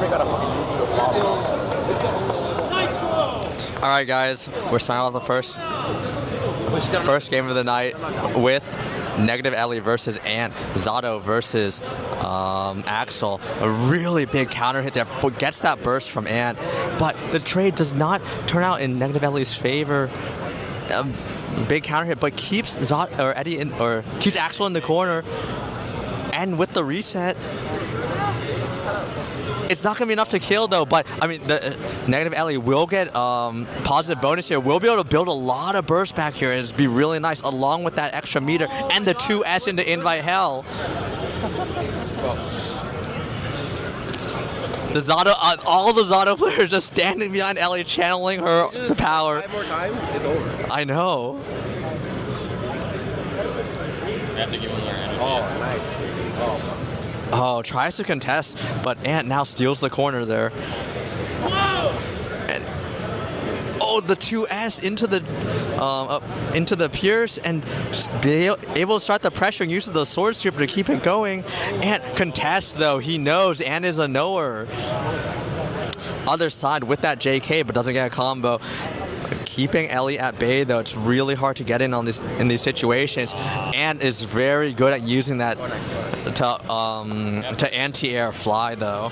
got a fucking All right, guys, we're signing off the first game of the night with NegativeEllie versus Ant, Zato versus Axel. A really big counter hit there, gets that burst from Ant, but the trade does not turn out in NegativeEllie's favor. Big counter hit, but keeps keeps Axel in the corner, and with the reset, it's not going to be enough to kill, though. But I mean, the NegativeEllie will get positive bonus here. We'll be able to build a lot of burst back here, and it'll be really nice, along with that extra meter and the 2S into Invite Hell. The Zato, all the Zato players just standing behind Ellie, channeling her the power. 5 more times, it's over. I know. You have to give him their energy. Oh, nice. Oh, tries to contest, but Ant now steals the corner there. And, oh, the 2S into the Pierce, and just be able to start the pressure and use of the Sword Stripper to keep it going. Ant contests, though. He knows Ant is a knower. Other side with that JK, but doesn't get a combo. Keeping Ellie at bay, though, it's really hard to get in these situations. Ant is very good at using that to anti-air fly, though,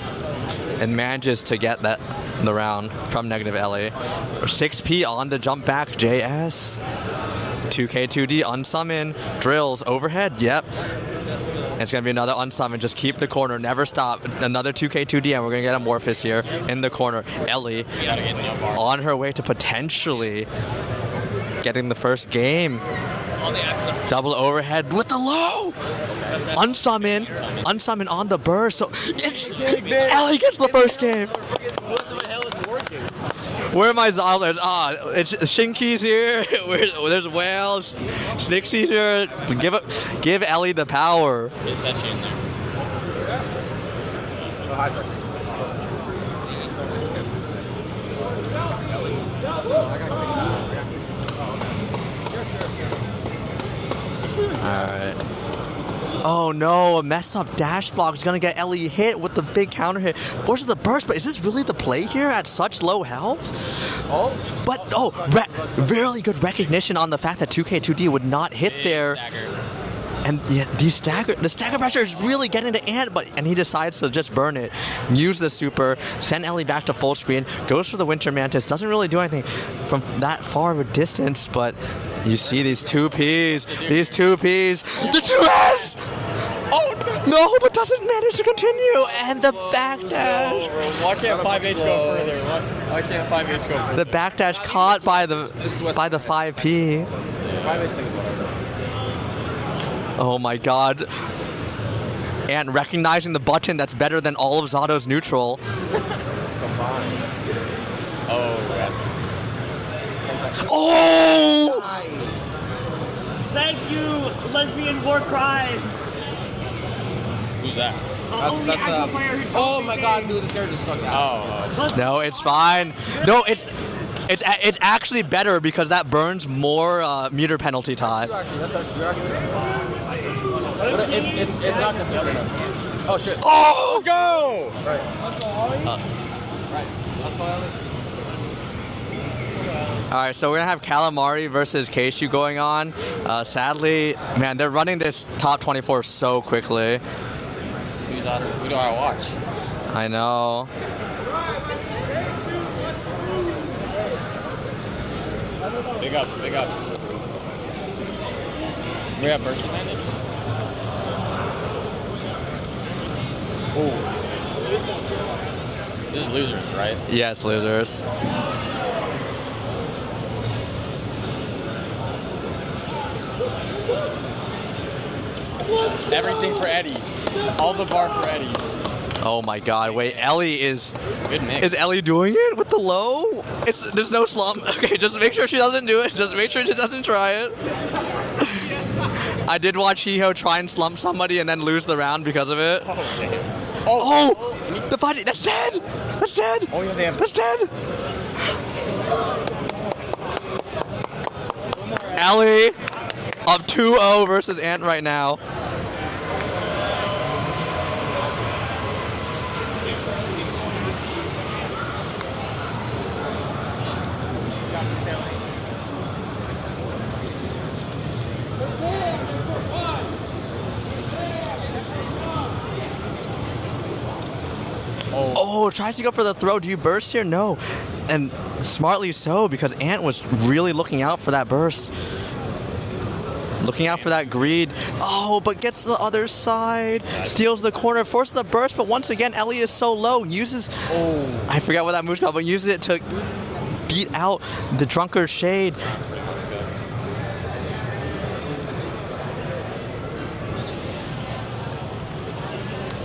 and manages to get the round from NegativeEllie. 6P on the jump back, JS. 2K2D unsummon, drills overhead, yep. It's going to be another unsummon, just keep the corner, never stop. Another 2K2D, and we're going to get a Morpheus here in the corner. Ellie on her way to potentially getting the first game. Double overhead with the low. Unsummon on the burst. So it's Ellie gets the first game. Where are my Zollers? It's Shinky's here. There's Whales. Snixie's here. Give Ellie the power. Alright. Oh no, a messed up dash block is going to get Ellie hit with the big counter hit. Forces the burst, but is this really the play here at such low health? Oh. But, really good recognition on the fact that 2K2D would not hit there. And yeah, the stagger pressure is really getting to Ant, and he decides to just burn it. Use the super, send Ellie back to full screen, goes for the Winter Mantis, doesn't really do anything from that far of a distance, but you see these 2Ps, the 2S! Oh no, but doesn't manage to continue, and the backdash. Why can't 5H go further? Why can't 5H go further? The backdash caught by the 5P. 5H thing is whatever. Oh my god. And recognizing the button that's better than all of Zato's neutral. Oh! Thank you, lesbian war crime. Who's that? Oh my god, dude, this character sucks out. No, it's fine. No, it's actually better because that burns more meter penalty time. But it's not considered enough. Oh shit. Oh! Let's go! Right. Right. Alright, so we're going to have Calamari versus Kshu going on. Sadly, man, they're running this top 24 so quickly. We know how to watch. I know. Big ups, big ups. We have burst advantage? Ooh. This is losers, right? Yeah, it's losers. Everything for Eddie. All the bar for Eddie. Oh my god, wait, Ellie is... Good mix. Is Ellie doing it with the low? There's no slump. Okay, just make sure she doesn't do it. Just make sure she doesn't try it. I did watch Hiho try and slump somebody and then lose the round because of it. Oh! The fight, that's dead! That's dead! Oh yeah, they have... That's dead! Ellie up 2-0 versus Ant right now. Oh, tries to go for the throw. Do you burst here? No. And smartly so, because Ant was really looking out for that burst. Looking out for that greed. Oh, but gets to the other side. Steals the corner, forces the burst, but once again, Ellie is so low. Uses, I forgot what that move's called, but uses it to beat out the Drunkard Shade.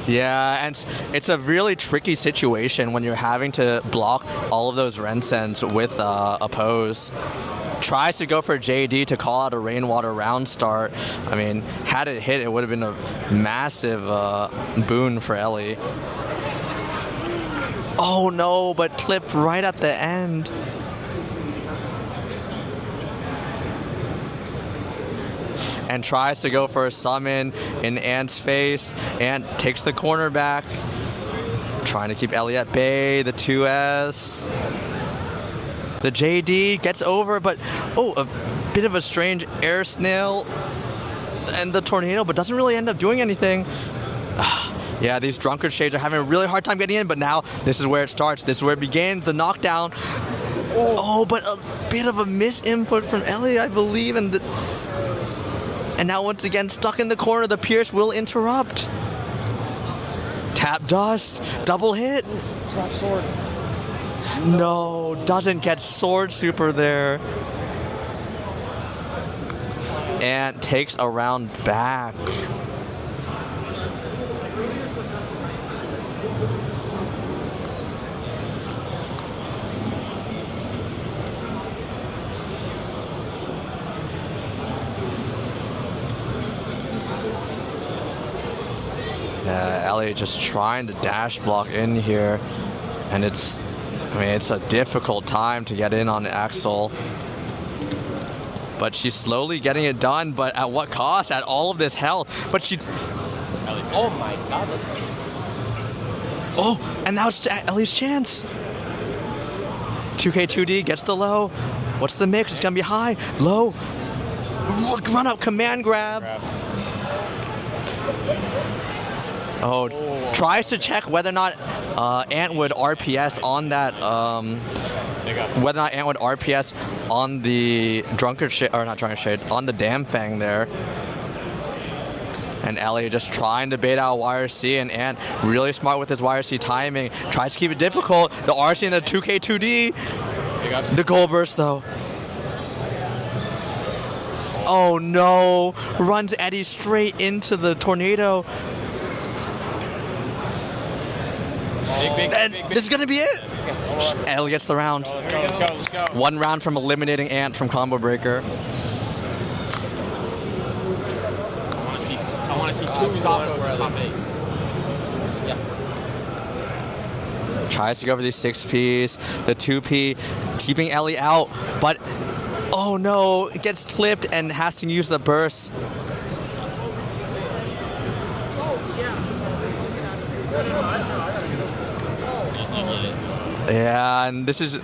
Yeah, and it's a really tricky situation when you're having to block all of those Rensens with oppose. Tries to go for JD to call out a Rainwater round start. I mean, had it hit, it would have been a massive boon for Ellie. Oh no, but clipped right at the end. And tries to go for a summon in Ant's face. Ant takes the corner back. Trying to keep Ellie at bay, the 2S. The JD gets over, but a bit of a strange air snail and the tornado, but doesn't really end up doing anything. Yeah, these Drunkard Shades are having a really hard time getting in, but now this is where it starts. This is where it begins, the knockdown. Oh, but a bit of a misinput from Ellie, I believe, and now once again stuck in the corner. The Pierce will interrupt. Tap dust, double hit. Sword. No, doesn't get sword super there. And takes a round back. Ellie just trying to dash block in here, and it's a difficult time to get in on Axel. But she's slowly getting it done, but at what cost? At all of this health. But she... Oh my god. Oh, and now it's Ellie's chance. 2K2D gets the low. What's the mix? It's gonna be high, low. Look, run up, command grab. Oh, tries to check whether or not Ant would RPS on that, whether or not Ant would RPS on the Drunkard Shade, or not Drunkard Shade, on the Damn Fang there. And Ellie just trying to bait out YRC, and Ant really smart with his YRC timing. Tries to keep it difficult. The RC and the 2K2D. The goal burst though. Oh no, runs Eddie straight into the tornado. And this is gonna be it. Ellie gets the round. Let's go. One round from eliminating Ant from Combo Breaker. I want to see two Zato for Ellie. Yeah. Tries to go for these 6Ps, the 2P, keeping Ellie out, but oh no, it gets clipped and has to use the burst. Yeah, and this is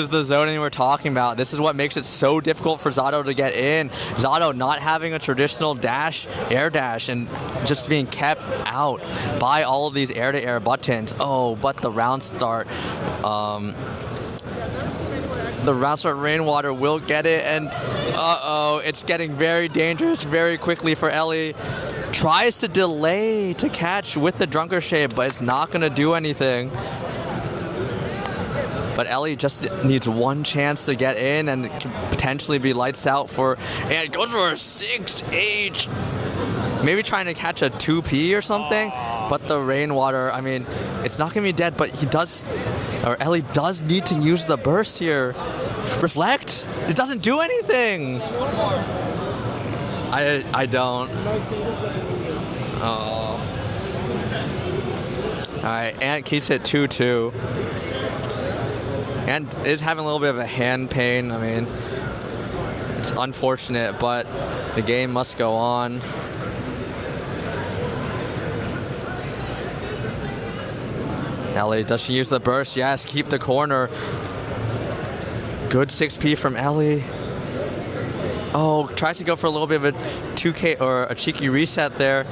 the zoning we're talking about. This is what makes it so difficult for Zato to get in. Zato not having a traditional dash, air dash, and just being kept out by all of these air-to-air buttons. Oh, but the round start, Rainwater will get it, and uh-oh, it's getting very dangerous very quickly for Ellie. Tries to delay to catch with the Drunkard Shade, but it's not going to do anything. But Ellie just needs one chance to get in and can potentially be lights out for, and goes for a 6H. Maybe trying to catch a 2P or something, but the Rainwater, I mean, it's not gonna be dead, but Ellie does need to use the burst here. Reflect? It doesn't do anything. I don't. Oh. Alright, Ant keeps it 2-2. And is having a little bit of a hand pain. I mean, it's unfortunate, but the game must go on. Ellie, does she use the burst? Yes, keep the corner. Good 6P from Ellie. Oh, tries to go for a little bit of a 2K or a cheeky reset there.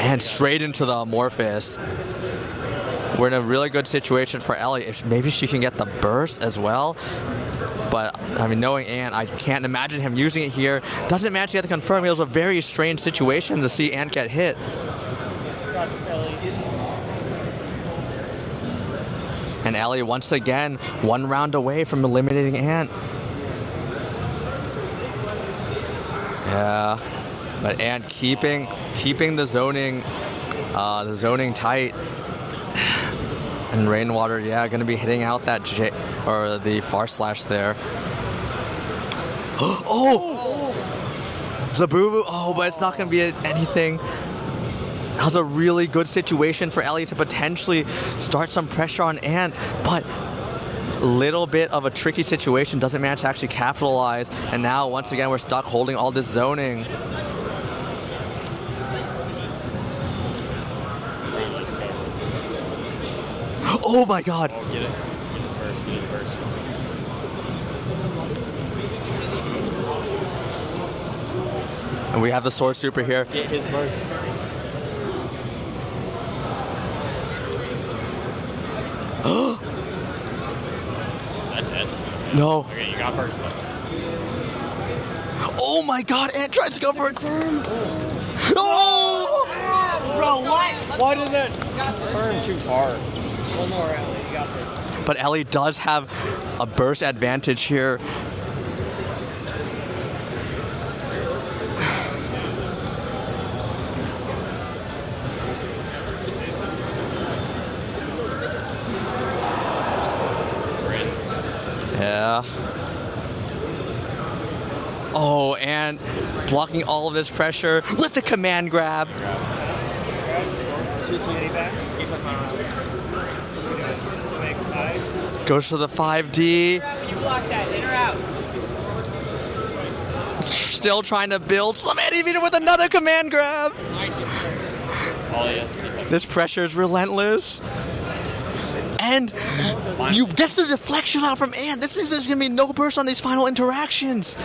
And straight into the Amorphous. We're in a really good situation for Ellie. If maybe she can get the burst as well. But, I mean, knowing Ant, I can't imagine him using it here. Doesn't manage to get the confirm. It was a very strange situation to see Ant get hit. And Ellie, once again, 1 round away from eliminating Ant. Yeah, but Ant keeping the zoning tight. And Rainwater, yeah, going to be hitting out that the far slash there. Oh! Zabubu, oh, but it's not going to be anything. That was a really good situation for Ellie to potentially start some pressure on Ant, but little bit of a tricky situation, doesn't manage to actually capitalize, and now once again we're stuck holding all this zoning. Oh my god! Oh, get it. Get his burst. And we have the Sword Super here. Get his burst. No. Okay, you got burst though. Oh my god, Ant tries to go for a turn. Oh! Bro, what? Why did that turn too far? One more, Ellie. You got this. But Ellie does have a burst advantage here. Yeah. Oh, and blocking all of this pressure with the command grab. Goes to the 5D. You block that, in or out? Still trying to build some anti-meter with another command grab. This pressure is relentless. And you gets the deflection out from Ant. This means there's going to be no burst on these final interactions.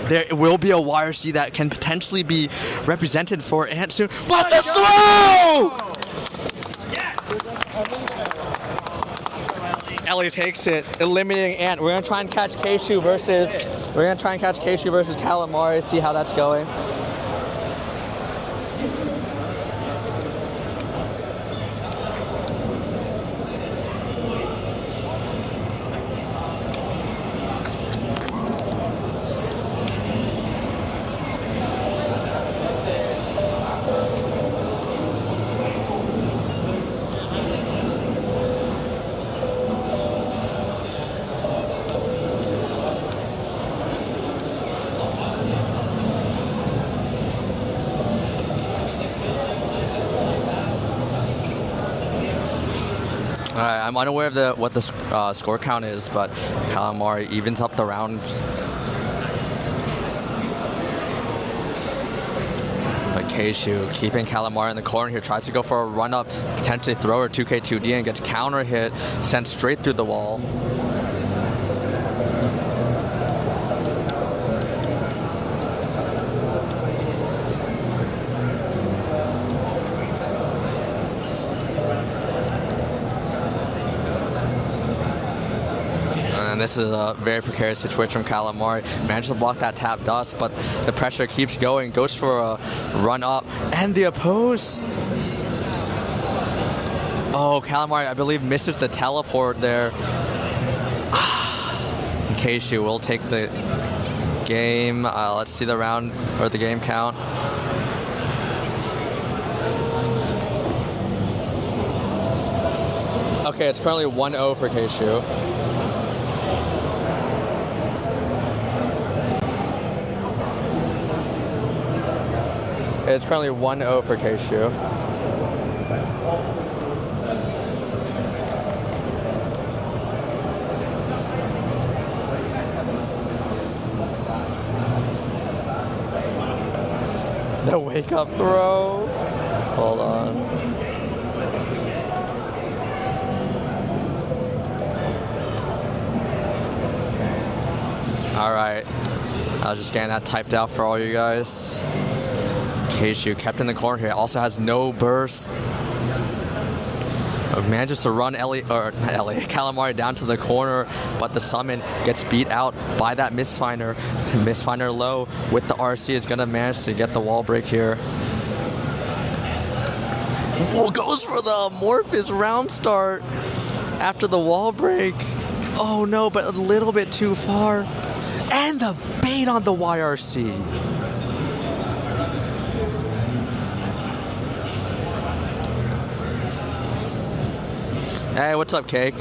There will be a YRC that can potentially be represented for Ant soon. But the throw! Yes! Ellie takes it, eliminating Ant. We're going to try and catch Kshu versus Calamari, see how that's going. I'm unaware of what the score count is, but Calamari evens up the round. But Kshu keeping Calamari in the corner here, tries to go for a run-up, potentially throw her 2K2D and gets counter hit, sent straight through the wall. And this is a very precarious situation from Calamari. Managed to block that tap dust, but the pressure keeps going. Goes for a run up, and the oppose. Oh, Calamari, I believe, misses the teleport there. Kshu will take the game. Let's see the round or the game count. Okay, it's currently 1-0 for Kshu. It's currently 1-0 for Kshu. The wake up throw. Hold on. All right. I was just getting that typed out for all you guys. Kshu kept in the corner here. Also has no burst. Manages to run Calamari down to the corner, but the summon gets beat out by that Mistfinder. Mistfinder low with the RC is going to manage to get the wall break here. Oh, goes for the Amorphous round start after the wall break. Oh no, but a little bit too far. And the bait on the YRC. Hey, what's up, Cake?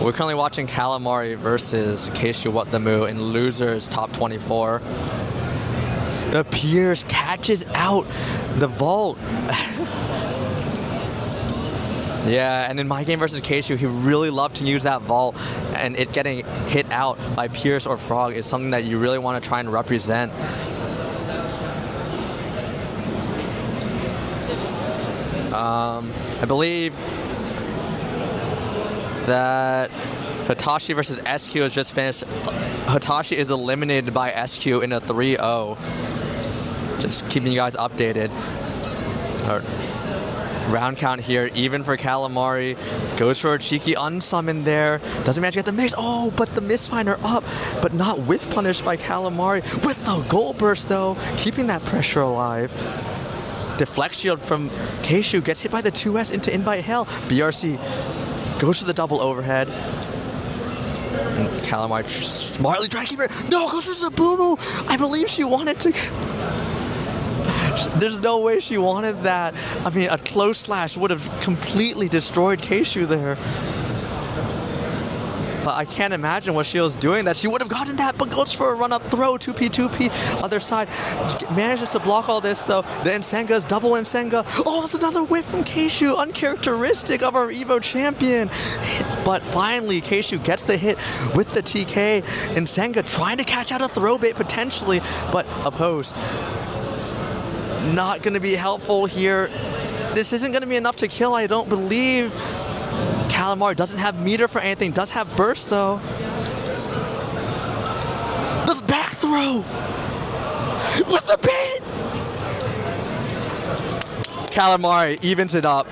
We're currently watching Calamari versus Kshuewhatdamoo in Losers Top 24. The Pierce catches out the vault. Yeah, and in my game versus Kshu, he really loved to use that vault, and it getting hit out by Pierce or Frog is something that you really want to try and represent. I believe that Hitachi versus SQ has just finished. Hitachi is eliminated by SQ in a 3-0. Just keeping you guys updated. Round count here, even for Calamari. Goes for a cheeky unsummon there. Doesn't manage to get the mix. Oh, but the Mistfinder up, but not whiff punished by Calamari. With the goal burst though, keeping that pressure alive. Deflect shield from Kshu gets hit by the 2S into invite hell. BRC goes for the double overhead. And Calamari smartly trying to keep it. No, goes for tskrBrian. I believe she wanted to. There's no way she wanted that. I mean, a close slash would have completely destroyed Kshu there. But I can't imagine what she was doing that she would have gotten that, but goes for a run-up throw, 2P. Other side, manages to block all this though. The Nsenga's double Nsenga. Oh, it's another whiff from Kshu, uncharacteristic of our Evo champion. But finally, Kshu gets the hit with the TK. Nsenga trying to catch out a throw bait potentially, but opposed. Not going to be helpful here. This isn't going to be enough to kill, I don't believe. Calamari doesn't have meter for anything, does have burst though. The back throw with the bait. Calamari evens it up.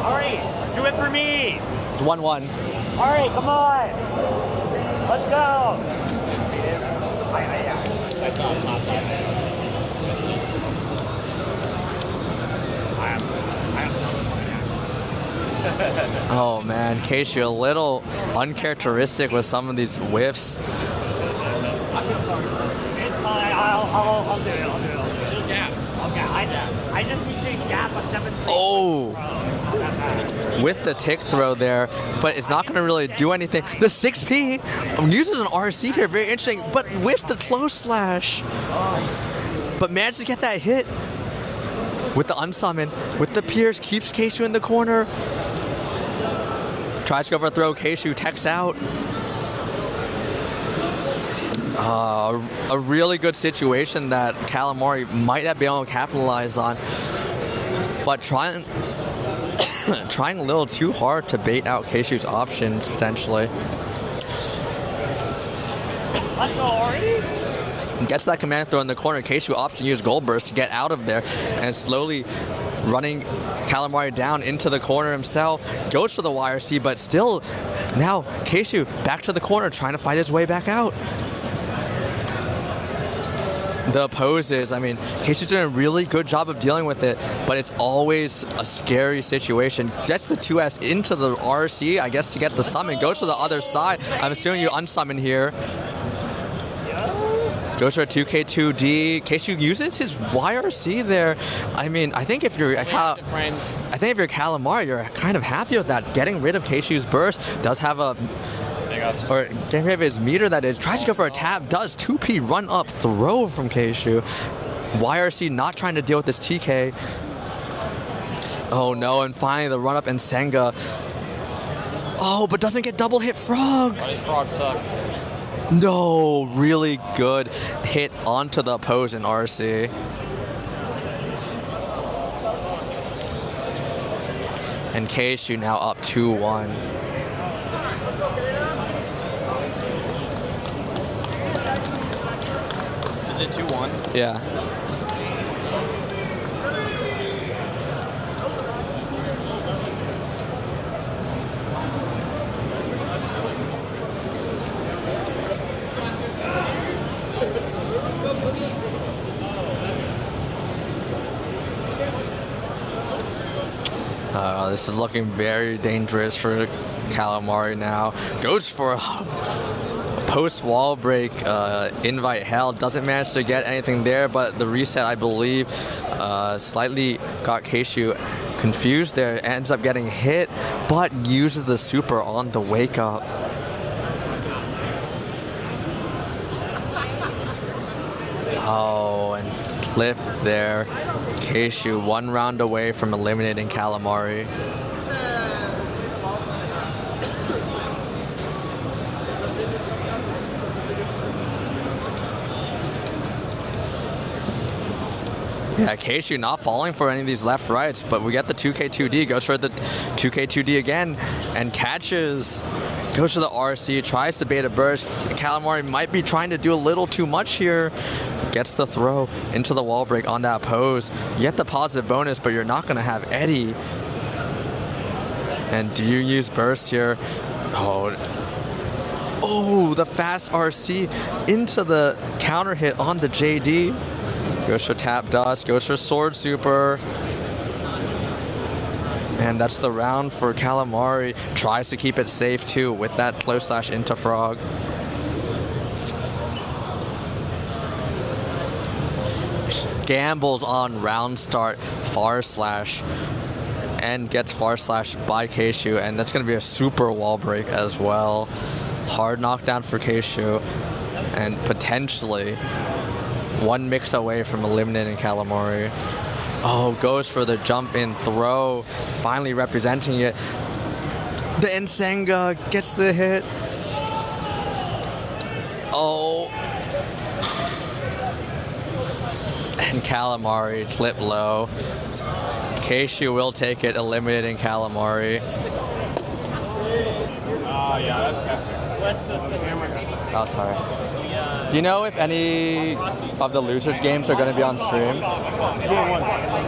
Ari, do it for me. It's 1-1. Ari, come on. Let's go. I saw him top that. Oh man, Kshu a little uncharacteristic with some of these whiffs. It's fine. I'll do it. Little gap. Okay, I just need to gap a 7-3. Oh! With the tick throw there, but it's not going to really do anything. The 6P uses an RC here, very interesting, but whiffs the close slash. But managed to get that hit with the unsummon, with the Pierce, keeps Kshu in the corner. Tries to go for a throw, Kshu techs out. A really good situation that Calamari might have been able to capitalize on, but trying a little too hard to bait out Kshu's options potentially. Let's go, Ari. Gets that command throw in the corner. Kshu opts to use Gold Burst to get out of there, and slowly running Calamari down into the corner himself. Goes for the YRC, but still, now Kshu back to the corner, trying to fight his way back out. The poses, I mean, Kshu's doing a really good job of dealing with it, but it's always a scary situation. Gets the 2S into the RC, I guess, to get the summon. Goes to the other side. I'm assuming you unsummon here. Goes for a 2K2D. Kshu uses his YRC there. I mean, I think if you're Calamari, you're kind of happy with that. Getting rid of Kshu's burst. Does have a, or getting rid of his meter, that is. Tries to go for a tap. Does 2P run up throw from Kshu. YRC not trying to deal with this TK. Oh no, and finally the run up and Nsenga. Oh, but doesn't get double hit Frog. Why does Frog suck? No, really good hit onto the opposing RC. And Kshu now up 2-1. Is it 2-1? Yeah. This is looking very dangerous for Calamari now. Goes for a post wall break invite hell. Doesn't manage to get anything there, but the reset, I believe, slightly got Kshu confused there. Ends up getting hit, but uses the super on the wake up. Oh, and clip there. Kshu 1 round away from eliminating Calamari. Yeah, Kshu not falling for any of these left rights, but we get the 2K2D, goes for the 2K2D again, and catches. Goes for the RC, tries to bait a burst, and Calamari might be trying to do a little too much here. Gets the throw into the wall break on that pose. You get the positive bonus, but you're not going to have Eddie. And do you use burst here? Oh, the fast RC into the counter hit on the JD. Goes for tap dust, goes for sword super. And that's the round for Calamari. Tries to keep it safe too with that close slash into frog. Gambles on round start far slash and gets far slash by Kshu, and that's going to be a super wall break as well. Hard knockdown for Kshu, and potentially one mix away from eliminating Calamari. Oh, goes for the jump in throw, finally representing it. The Nsenga gets the hit. Oh. And Calamari clip low. Kshu will take it, eliminating Calamari. Yeah, that's fair. Oh, sorry. Do you know if any of the losers games are going to be on stream? Game 1.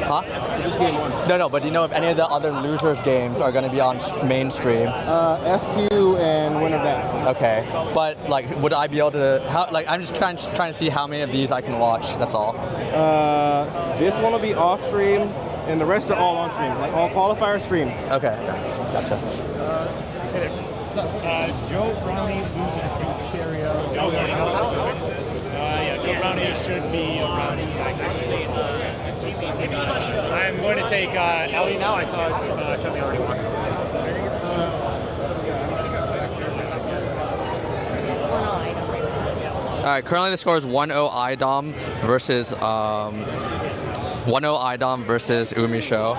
Huh? Just game 1. No, but do you know if any of the other losers games are going to be on mainstream? SQ and winner that. Okay, but like, would I be able to? I'm just trying to see how many of these I can watch. That's all. This one will be off stream, and the rest are all on stream. Like all qualifier stream. Okay, gotcha. Joe Brownie loses to Cheerio. Yeah, Joe Brownie should be a Brownie. Actually, I'm going to take Ellie now. I thought Chubby already won. All right, currently the score is 1-0 iDom versus 1-0 iDom versus UMISHO.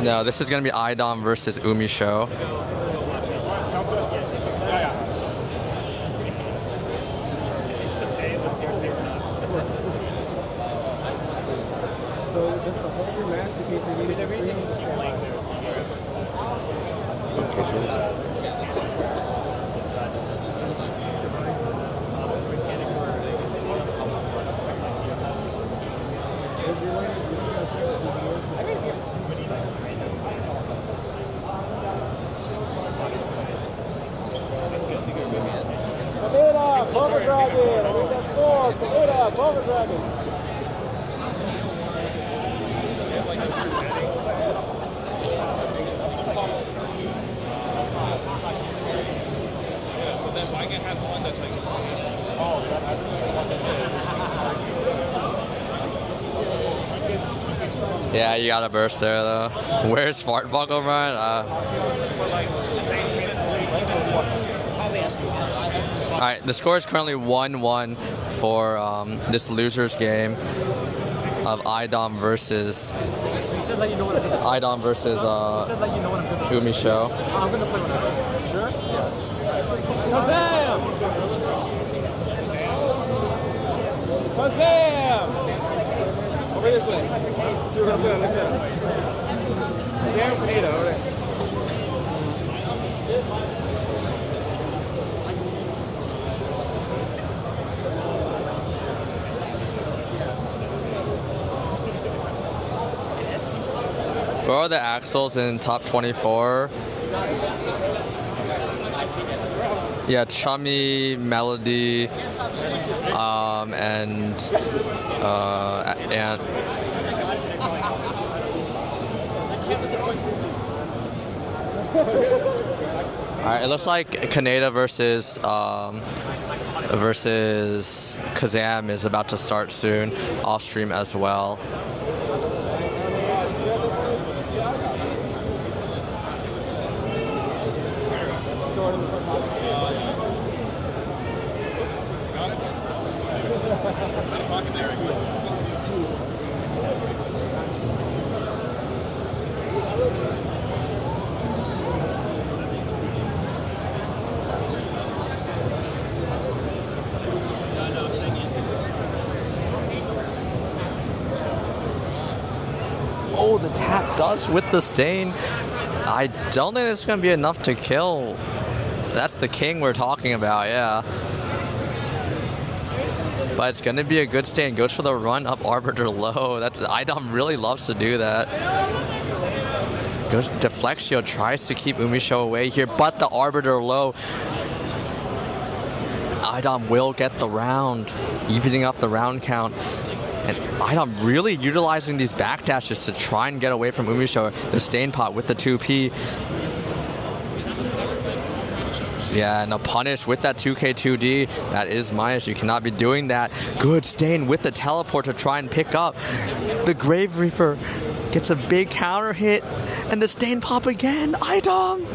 No, this is going to be iDom versus UMISHO. Yeah, you got a burst there though. Where's Fart Buckle Run? Alright, the score is currently 1-1 for this losers game of iDom versus UMISHO. I'm gonna play one. Sure? Yeah. Kazam! Kazam! Over this way. Let's go. Yeah, Kaneda, over there. Where are the Axels in top 24? Yeah, Chummy, Melody, and Ant. Alright, it looks like Kaneda versus Kazam is about to start soon, off stream as well. Oh, the tap does with the stain. I don't think it's going to be enough to kill. That's the king we're talking about, yeah. But it's going to be a good stain. Goes for the run up Arbiter low. That's iDom really loves to do that. Goes Deflectio, tries to keep UMISHO away here, but the Arbiter low. iDom will get the round, evening up the round count. And iDom really utilizing these backdashes to try and get away from UMISHO. The stain pot with the 2P. Yeah, and a punish with that 2K2D. That is minus. You cannot be doing that. Good stain with the teleport to try and pick up. The Grave Reaper gets a big counter hit. And the stain pop again. iDom.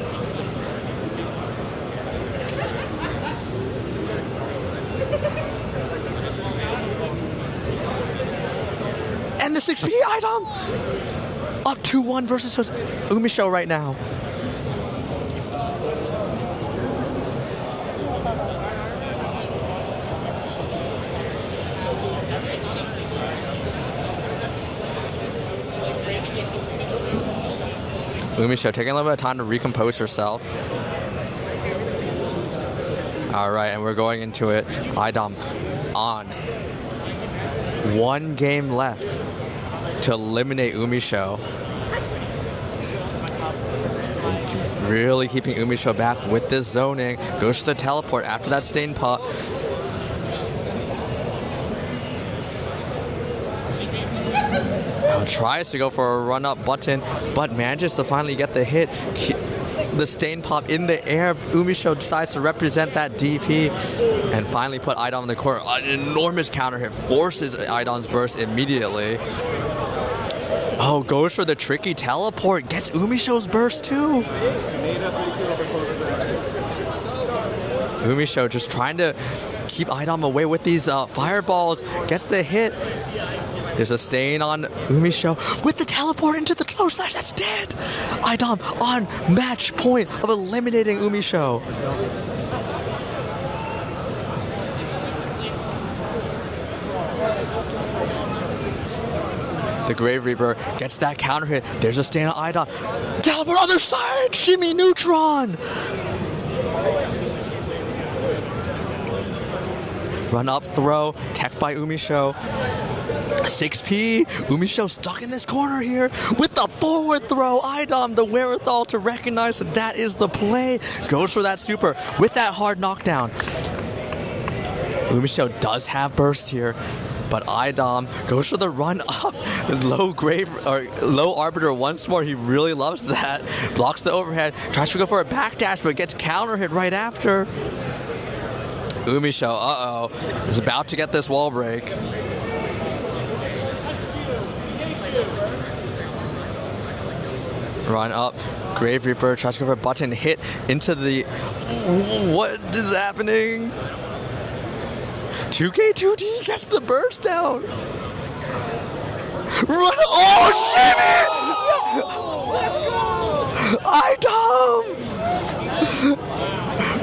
And the 6P iDom. Up 2-1 versus UMISHO right now. UMISHO taking a little bit of time to recompose herself. Alright, and we're going into it. iDom on. 1 game left to eliminate UMISHO. Really keeping UMISHO back with this zoning. Goes to the teleport after that stain pop. Tries to go for a run-up button, but manages to finally get the hit. The stain pop in the air. UMISHO decides to represent that DP and finally put iDom in the corner. An enormous counter hit forces iDom's burst immediately. Oh, goes for the tricky teleport. Gets UMISHO's burst too. UMISHO just trying to keep iDom away with these fireballs. Gets the hit. There's a stain on UMISHO with the teleport into the close slash. That's dead. iDom on match point of eliminating UMISHO. The Grave Reaper gets that counter hit. There's a stain on iDom. Teleport other side. Shimmy Neutron. Run up throw. Tech by UMISHO. 6P, UMISHO stuck in this corner here with the forward throw. iDom, the wherewithal to recognize that that is the play. Goes for that super with that hard knockdown. UMISHO does have burst here, but iDom goes for the run up. Low Arbiter once more. He really loves that. Blocks the overhead, tries to go for a backdash, but gets counter hit right after. UMISHO, is about to get this wall break. Run up, Grave Reaper tries to go for a button hit into the. What is happening? 2K2D gets the burst down. Run! Oh shit! iDom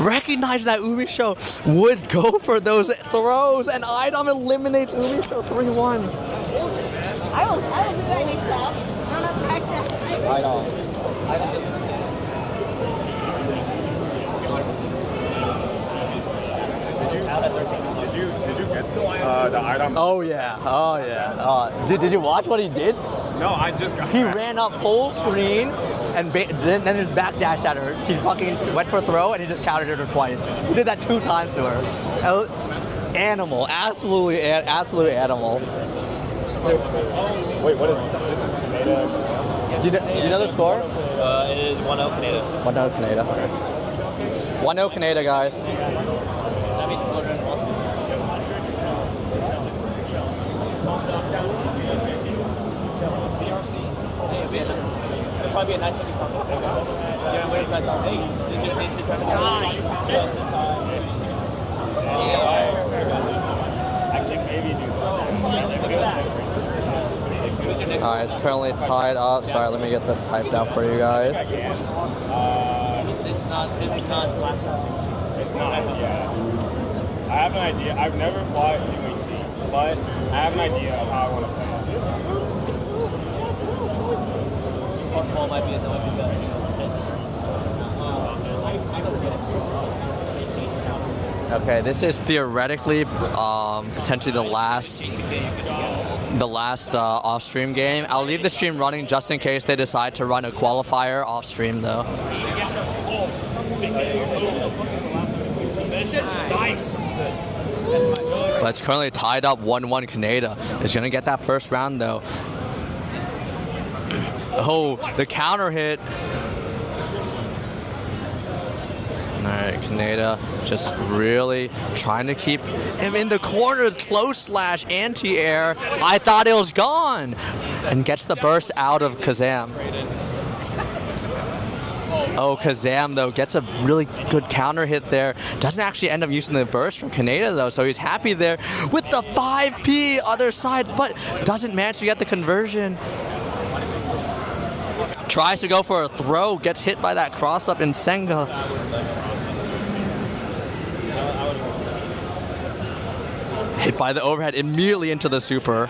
recognized that UMISHO would go for those throws, and iDom eliminates UMISHO 3-1. I don't do that myself. I don't have practice. iDom. Did you get the iDom? Oh yeah. Did you watch what he did? No, I just got He ran up full screen, and then there's backdash at her. She fucking went for a throw, and he just countered her twice. He did that 2 times to her. Animal, absolute animal. Wait, what is this? Is Kaneda? Do you know the score? It is 1-0 Kaneda. 1-0 Kaneda. 1-0 Kaneda, guys. It'll probably be a nice looking talk. Yeah, where's that talk? Hey, this is your time. Alright, it's currently tied up. Sorry, let me get this typed out for you guys. This is not last round. It's not. Yeah. I have an idea. I've never fought UMISHO, but I have an idea of how I want to play. Small might be annoying because Okay, this is theoretically potentially the last off-stream game. I'll leave the stream running just in case they decide to run a qualifier off-stream though. Nice. But it's currently tied up 1-1 Kaneda. Is gonna get that first round though. Oh, the counter hit. Alright, Kaneda just really trying to keep him in the corner. Close slash anti-air. I thought it was gone. And gets the burst out of Kazam. Oh, Kazam though gets a really good counter hit there. Doesn't actually end up using the burst from Kaneda though, so he's happy there with the 5P other side, but doesn't manage to get the conversion. Tries to go for a throw, gets hit by that cross up in Senga. Hit by the overhead immediately into the super.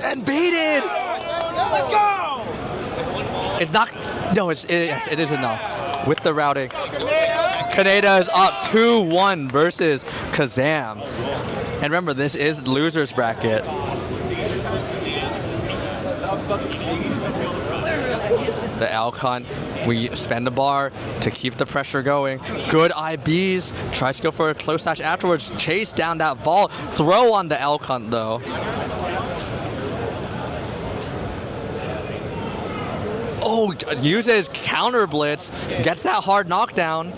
And baited! Let's go! It's not, no, it is enough. With the routing. Kaneda is up 2-1 versus Kazam. And remember, this is losers bracket. The Alcon, we spend a bar to keep the pressure going. Good IBs, tries to go for a close slash afterwards. Chase down that ball. Throw on the Alcon though. Oh, uses counter blitz, gets that hard knockdown.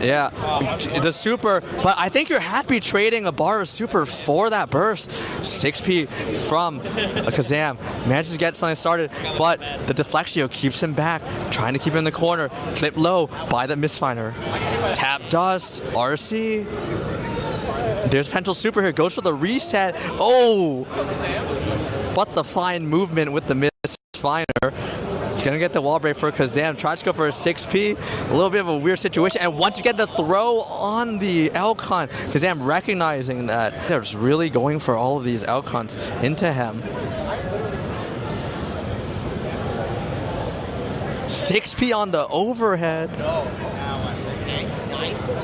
Yeah, the super, but I think you're happy trading a bar of super for that burst. 6P from Kazam, manages to get something started, but the deflection keeps him back, trying to keep him in the corner. Clip low by the misfinder. Tap dust, RC. There's potential super here, goes for the reset. Oh, but the fine movement with the misfinder. He's gonna get the wall break for Kazam. Tries to go for a 6P. A little bit of a weird situation. And once you get the throw on the Elcon, Kazam recognizing that they're just really going for all of these Elcons into him. 6P on the overhead.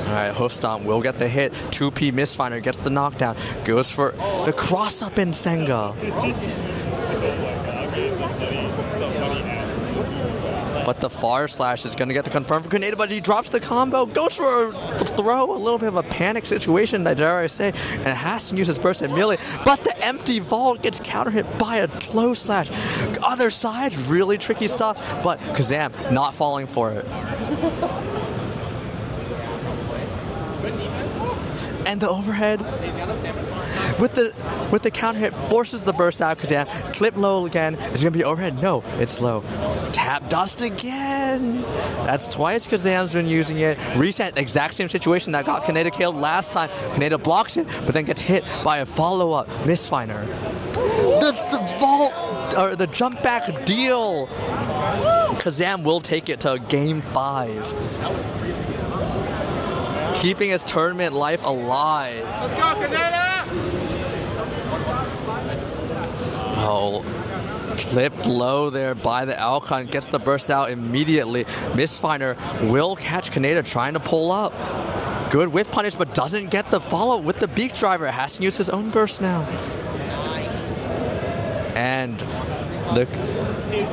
Alright, hoof stomp will get the hit. 2P misfinder gets the knockdown. Goes for the cross up in Senga. But the far slash is going to get the confirm for Kaneda, but he drops the combo, goes for a throw, a little bit of a panic situation, dare I say, and has to use his burst immediately. But the empty vault gets counter hit by a close slash. Other side, really tricky stuff, but Kazam not falling for it. And the overhead with the counter hit forces the burst out. Kazam clip low again. Is it gonna be overhead? No, it's low. Tap dust again. That's twice Kazam's been using it. Reset, exact same situation that got Kaneda killed last time. Kaneda blocks it, but then gets hit by a follow-up misfinder. The vault or the jump back deal. Kazam will take it to game 5. Keeping his tournament life alive. Let's go, Kaneda! Oh, clipped low there by the Alcon. Gets the burst out immediately. Misfinder will catch Kaneda trying to pull up. Good whiff punish, but doesn't get the follow with the beak driver. Has to use his own burst now. And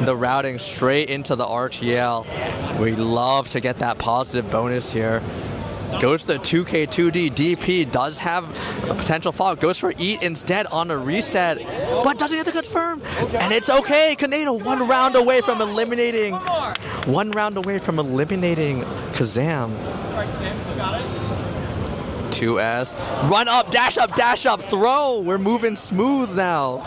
the routing straight into the RTL. We love to get that positive bonus here. Goes to the 2K2D. DP does have a potential fall. Goes for eat instead on a reset, but doesn't get the confirm. And it's okay. Kaneda 1 round away from eliminating. 1 round away from eliminating Kazam. 2S. Run up, dash up, throw. We're moving smooth now.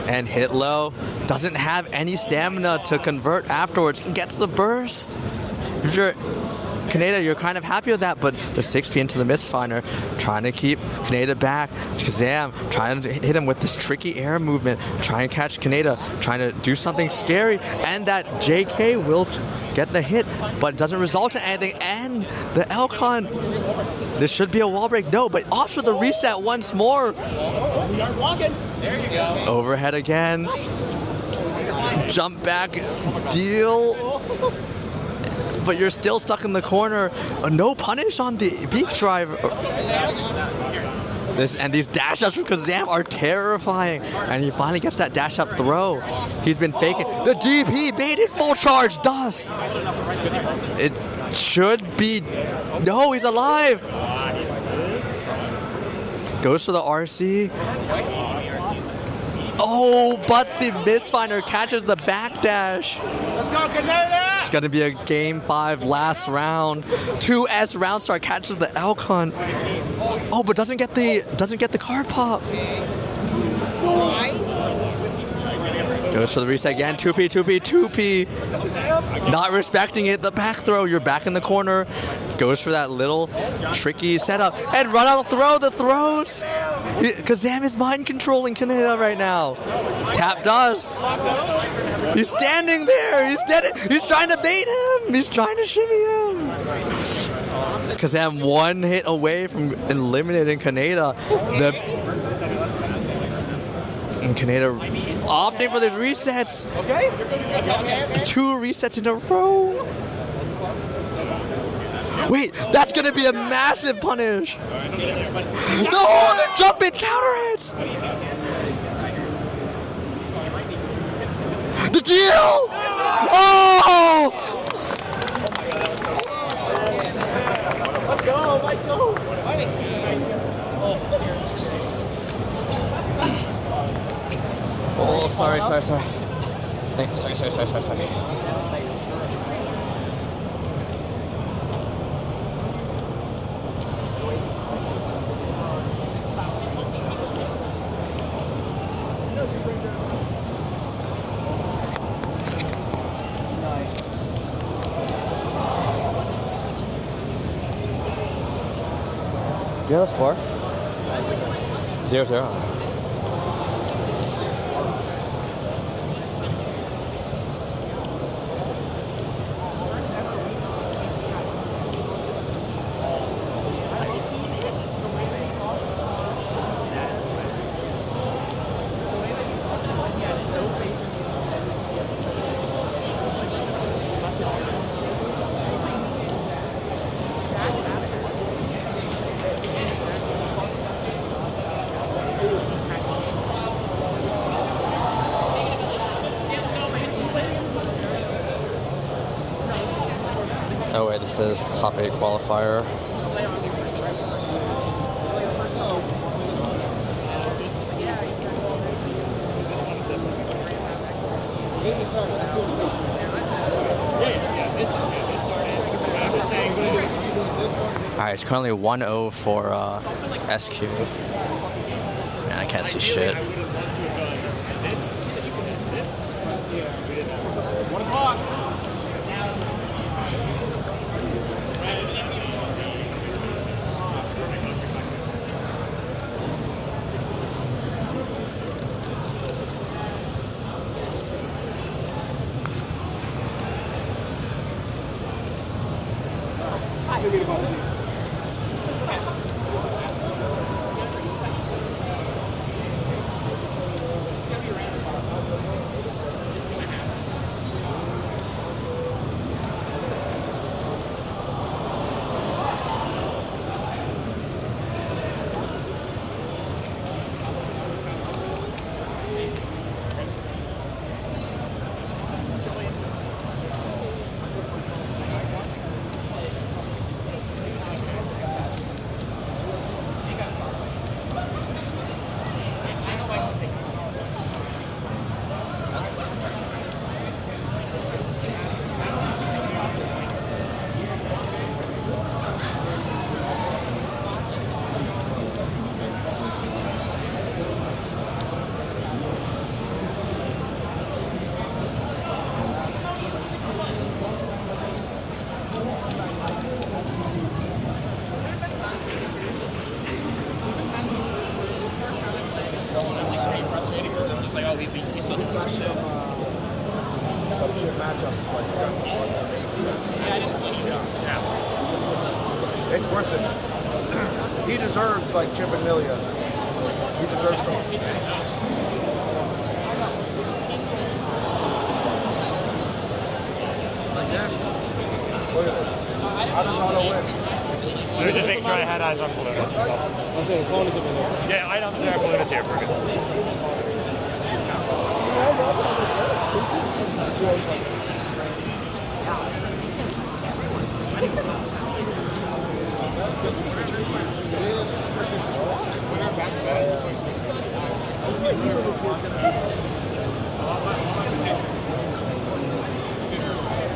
And hit low. Doesn't have any stamina to convert afterwards. Gets the burst. If you're Kaneda, you're kind of happy with that, but the 6P into the misfinder, trying to keep Kaneda back. Kazam trying to hit him with this tricky air movement, trying to catch Kaneda, trying to do something scary, and that JK will get the hit, but it doesn't result in anything. And the Elcon, this should be a wall break, no, but off to the reset once more. There you go. Overhead again. Jump back, deal. But you're still stuck in the corner. No punish on the beak driver. These dash ups from Kazam are terrifying. And he finally gets that dash up throw. He's been faking. The DP baited full charge dust. It should be. No, he's alive. Goes for the RC. Oh, but the misfinder catches the backdash. Let's go, Kaneda! It's gonna be a game 5 last round. 2S round start catches the Elcon. Oh, but doesn't get the card pop. Goes for the reset again. 2P. Not respecting it. The back throw. You're back in the corner. Goes for that little tricky setup and run out the throws. Kazam is mind controlling Kaneda right now. Tap does. He's standing there. He's trying to bait him. He's trying to shimmy him. Kazam 1 hit away from eliminating Kaneda. And Kaneda opting for these resets. Okay. 2 resets in a row. Wait, that's gonna be a massive punish. No, the jump in counter hits. The deal. Oh! Let's go, let's go. Oh, sorry. Thanks. Sorry. Do you have the score? 0-0. Oh wait, this is top 8 qualifier. Alright, it's currently 1-0 for SQ. Man, I can't see shit. It's getting frustrating because I'm just like, oh, we still need to shit. Some shit matchups, but you got some fun. Yeah, I didn't really know. Yeah. It's worth it. He deserves like Chip and Milia. He deserves them. Like this. Look at this. How does Auto win? Let me just make sure I had eyes on Balloon. Okay, phone is in there. Yeah, iDom's there, Balloon is here. We're good.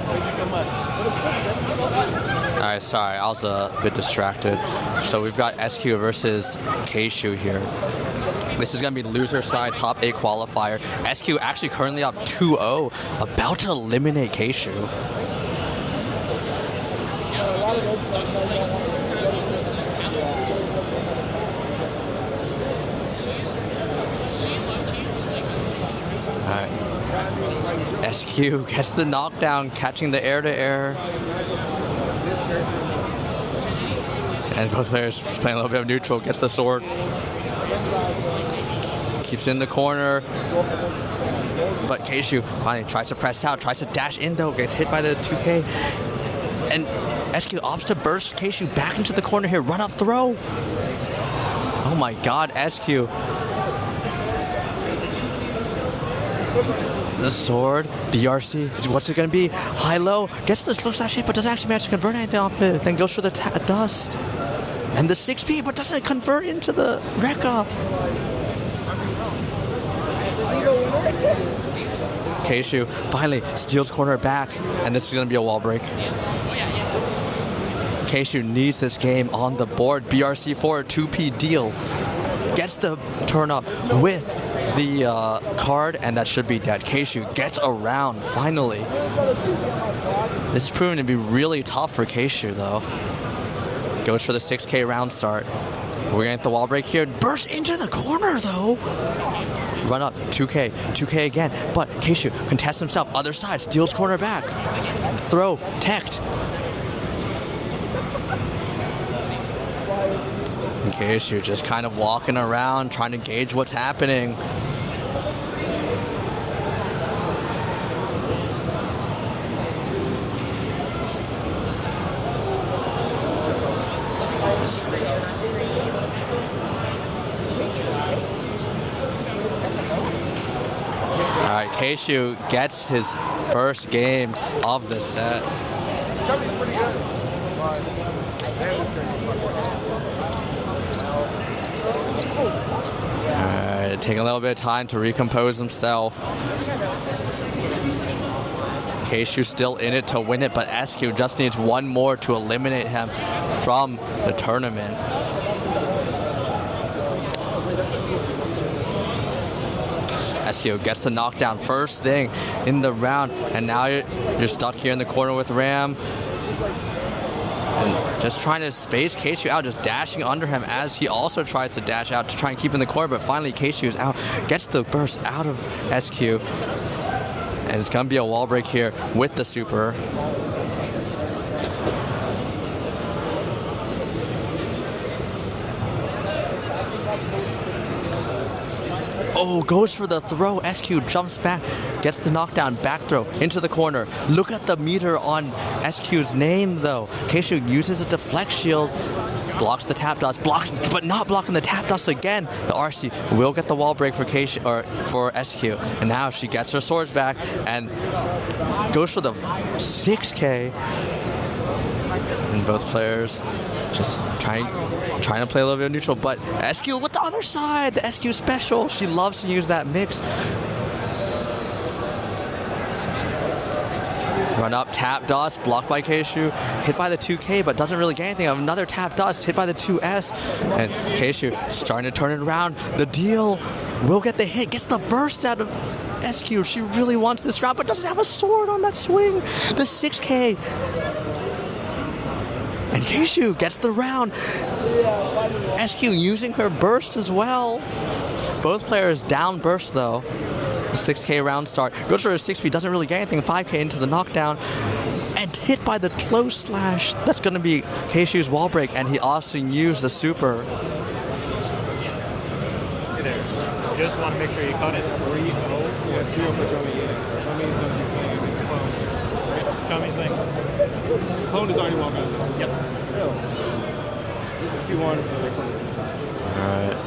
Thank you so much. Alright, sorry, I was a bit distracted. So we've got SQ versus Kshu here. This is going to be loser side, top 8 qualifier. SQ actually currently up 2-0, about to eliminate Kshu. Alright. SQ gets the knockdown, catching the air-to-air. And both players playing a little bit of neutral, gets the sword. Keeps in the corner. But Kshu finally tries to press out, tries to dash in though, gets hit by the 2K. And SQ opts to burst Kshu back into the corner here, run up throw. Oh my god, SQ. The sword, BRC, what's it gonna be? High-low, gets the slow slash hit, but doesn't actually manage to convert anything off it. Then goes for the dust. And the 6P, but doesn't convert into the Rekka. Kshu finally steals corner back, and this is gonna be a wall break. Kshu needs this game on the board. BRC for a 2P deal. Gets the turn up with the card, and that should be dead. Kshu gets around finally. This is proving to be really tough for Kshu though. Goes for the 6K round start. We're gonna get the wall break here. Burst into the corner though. Run up, 2K, 2K again. But Kshu contests himself. Other side, steals corner back. Throw, teched. Kshu just kind of walking around, trying to gauge what's happening. Alright, Kshu gets his first game of the set. Chubby's pretty good. But man, this guy is fucking Alright, taking a little bit of time to recompose himself. Kshu still in it to win it, but SQ just needs one more to eliminate him from the tournament. SQ gets the knockdown first thing in the round, and now you're stuck here in the corner with Ram. And just trying to space Kshu out, just dashing under him as he also tries to dash out to try and keep in the corner, but finally Kshu is out, gets the burst out of SQ. And it's going to be a wall break here with the super. Oh, goes for the throw. SQ jumps back, gets the knockdown, back throw into the corner. Look at the meter on SQ's name, though. Kshu uses a deflect shield, blocks the tap dust, but not blocking the tap dust again. The RC will get the wall break for Kshu, or for SQ, and now she gets her swords back and goes for the 6K. And both players just trying to play a little bit of neutral, but SQ with the other side, the SQ special. She loves to use that mix. Run up, tap dust, blocked by Kshu, hit by the 2K, but doesn't really get anything. Another tap dust, hit by the 2S, and Kshu starting to turn it around. The deal will get the hit, gets the burst out of SQ. She really wants this round, but doesn't have a sword on that swing. The 6K. And Kshu gets the round. SQ using her burst as well. Both players down burst though. 6K round start. Goes for a 6P, doesn't really get anything. 5K into the knockdown. And hit by the close slash. That's going to be Kshu's wall break, and he also used the super. Just want to make sure you cut it 3-0. Yeah, 3-0 for Chummy. Yeah. Chummy's going to be playing against Clone. Chummy's thing. Clone is already walking out. Yep. This is 2-1, so they're close. Alright.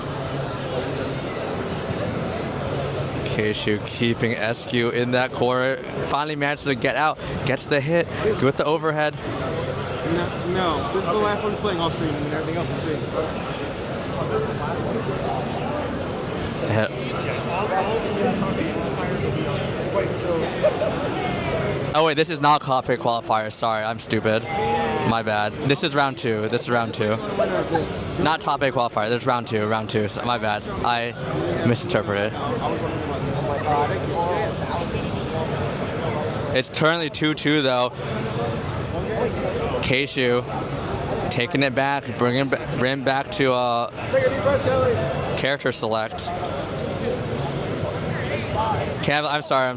Kshu keeping SQ in that corner. Finally manages to get out. Gets the hit. With the overhead. No. This is the last one he's playing Offstream, and everything else is big. Oh wait, this is not top 8 qualifier. Sorry, I'm stupid. My bad. This is round 2. This is round 2. Not top 8 qualifier. There's round 2. Round 2. So my bad. I misinterpreted. It's currently 2-2 though. Kshu taking it back, bringing back to character select. Kev, I'm sorry.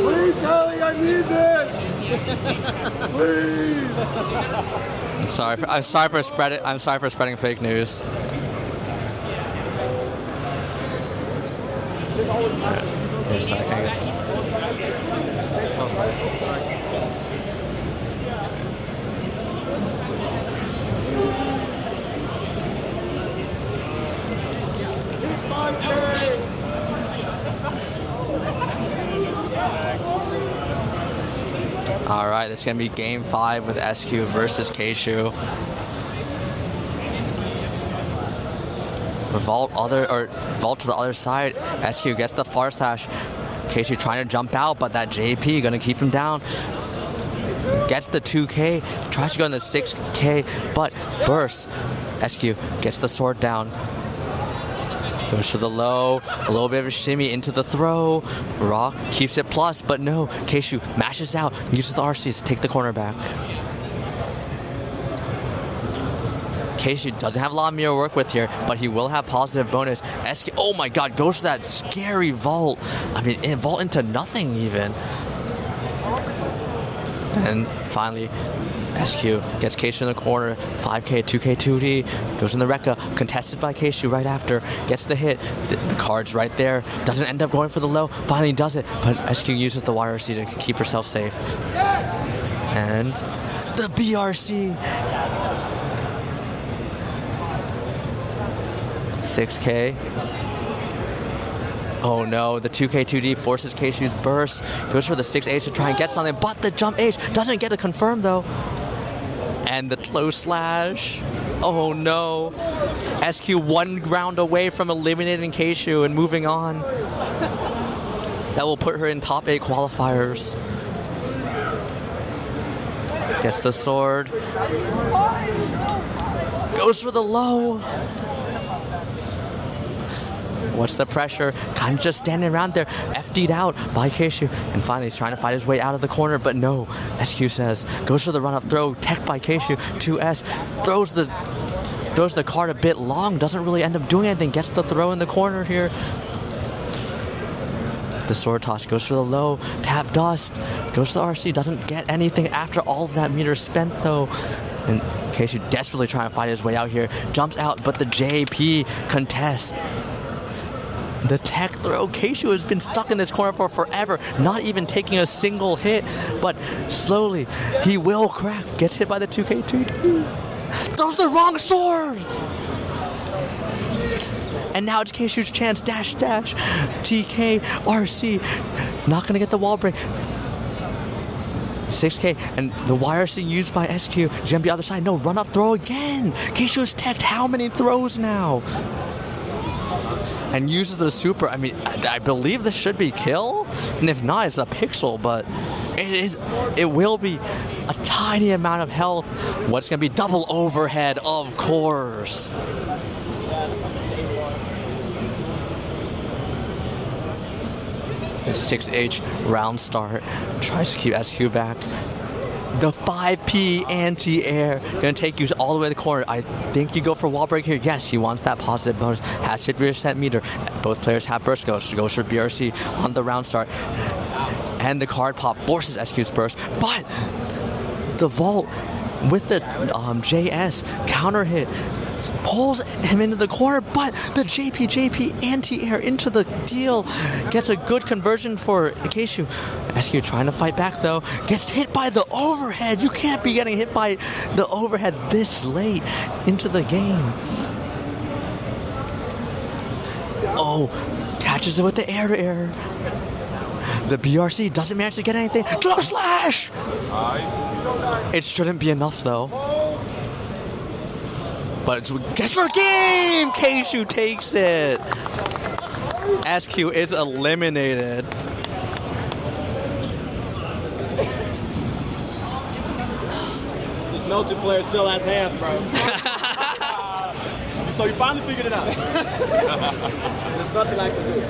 Please, Kelly, I need this. Please. I'm sorry for spreading fake news. All right, this is gonna be Game 5 with SQ versus Kshu. Vault to the other side. SQ gets the far slash. Kshu trying to jump out, but that JP gonna keep him down. Gets the 2K, tries to go in the 6K, but bursts. SQ gets the sword down. Goes to the low, a little bit of a shimmy into the throw. Rock keeps it plus, but no. Kshu mashes out, uses the RCs to take the corner back. Kshu doesn't have a lot of mirror work with here, but he will have positive bonus. SQ, oh my god, goes to that scary vault. I mean, vault into nothing even. And finally, SQ gets Kshu in the corner, 5K, 2K, 2D, goes in the Rekka, contested by Kshu right after, gets the hit, the card's right there, doesn't end up going for the low, finally does it, but SQ uses the YRC to keep herself safe. And the BRC! 6K. Oh no, the 2K 2D forces Kshu's burst, goes for the 6H to try and get something, but the jump H doesn't get a confirm though. And the close slash. Oh no. SQ 1 round away from eliminating Kshu and moving on. That will put her in top 8 qualifiers. Gets the sword. Goes for the low. What's the pressure? Kind of just standing around there, FD'd out by Kshu. And finally, he's trying to fight his way out of the corner, but no. SQ says, goes for the run-up throw, tech by Kshu, 2S, throws the card a bit long, doesn't really end up doing anything, gets the throw in the corner here. The sword toss goes for the low, tap dust, goes to the RC, doesn't get anything after all of that meter spent though. And Kshu desperately trying to fight his way out here, jumps out, but the JP contests. The tech throw. Kshu has been stuck in this corner for forever, not even taking a single hit, but slowly he will crack. Gets hit by the 2K2. Throws the wrong sword! And now it's Kshu's chance. Dash, dash. TK, RC. Not gonna get the wall break. 6K, and the YRC used by SQ is gonna be other side. No, run up throw again. Kshu's teched how many throws now? And uses the super. I mean, I believe this should be kill, and if not, it's a pixel. But it will be a tiny amount of health. What's gonna be double overhead, of course. The 6H round start tries to keep SQ back. The 5P anti-air. Gonna take you all the way to the corner. I think you go for wall break here. Yes, he wants that positive bonus. Has 50% meter. Both players have burst goes. Goes for BRC on the round start. And the card pop forces SQ's burst. But the vault with the JS counter hit pulls him into the corner, but the JP anti-air into the deal gets a good conversion for Kshu. SQ trying to fight back though, gets hit by the overhead. You can't be getting hit by the overhead this late into the game. Oh, catches it with the air-to-air. The BRC doesn't manage to get anything. Close slash! It shouldn't be enough though. But it's Kessler game! Kshu takes it. SQ is eliminated. This melted player still has hands, bro. So you finally figured it out. There's nothing I can do.